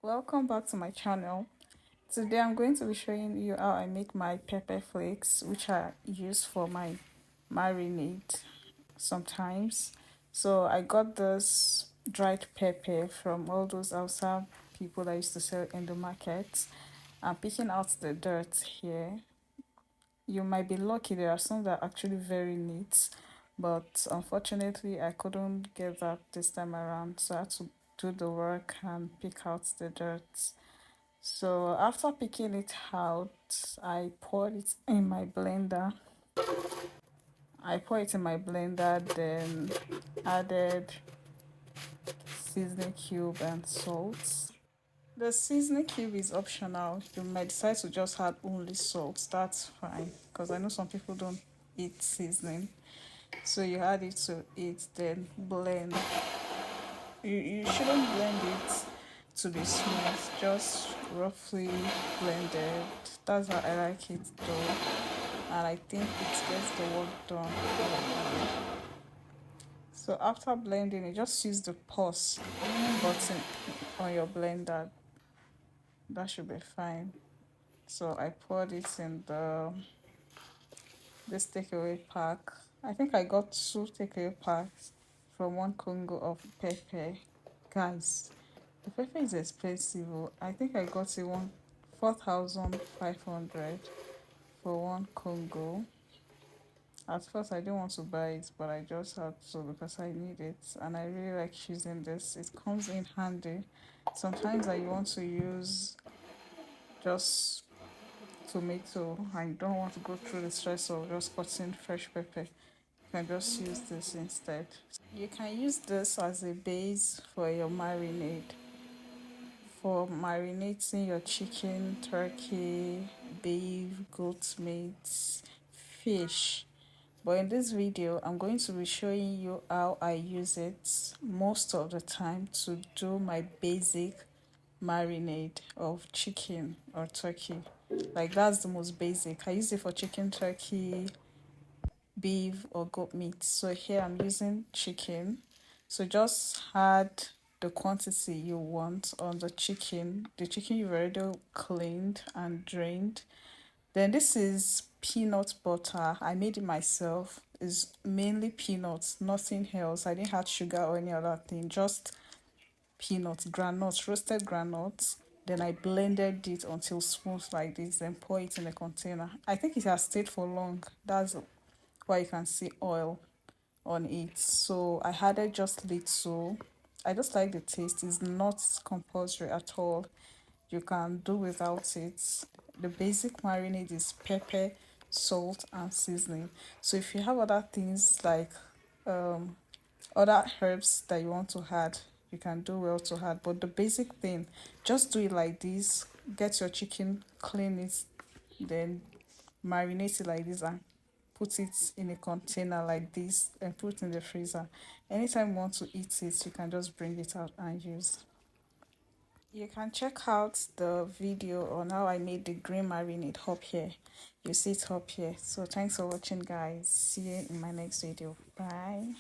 Welcome back to my channel. Today I'm going to be showing you how I make my pepper flakes, which I use for my marinade sometimes. So I got this dried pepper from all those Hausa people that used to sell in the market. I'm picking out the dirt here. You might be lucky, there are some that are actually very neat, but unfortunately I couldn't get that this time around, so I had to do the work and pick out the dirt. So after picking it out, I poured it in my blender. Then added seasoning cube and salt. The seasoning cube is optional. You might decide to just add only salt. That's fine, because I know some people don't eat seasoning. So you add it to it, then blend. You shouldn't blend it to be smooth, just roughly blended. That's how I like it though, and I think it gets the work done. So after blending, you just use the pause button on your blender. That should be fine. So I poured it in this takeaway pack. I think I got 2 takeaway packs from 1 Congo of pepper. Guys, the pepper is expensive. I think I got it 4,500 for 1 Congo. At first I didn't want to buy it, but I just had to because I need it and I really like using this. It comes in handy. Sometimes I want to use just tomato and you don't want to go through the stress of just cutting fresh pepper. You can just use this instead. You can use this as a base for your marinade, for marinating your chicken, turkey, beef, goat meat, fish. But in this video, I'm going to be showing you how I use it most of the time to do my basic marinade of chicken or turkey. Like that's the most basic. I use it for chicken, turkey, beef or goat meat. So here I'm using chicken. So just add the quantity you want on the chicken you've already cleaned and drained. Then this is peanut butter. I made it myself. It's mainly peanuts, nothing else. I didn't add sugar or any other thing, just peanuts, granules, roasted granules. Then I blended it until smooth like this, then pour it in a container. I think it has stayed for long. That's why you can see oil on it. So I added just little. I just like the taste. It's not compulsory at all. You can do without it. The basic marinade is pepper, salt and seasoning. So if you have other things like other herbs that you want to add, you can do well to add, but the basic thing, just do it like this. Get your chicken, clean it, then marinate it like this and put it in a container like this and put it in the freezer. Anytime you want to eat it, you can just bring it out and use. You can check out the video on how I made the green marinade up here. You see it up here. So thanks for watching, guys. See you in my next video. Bye.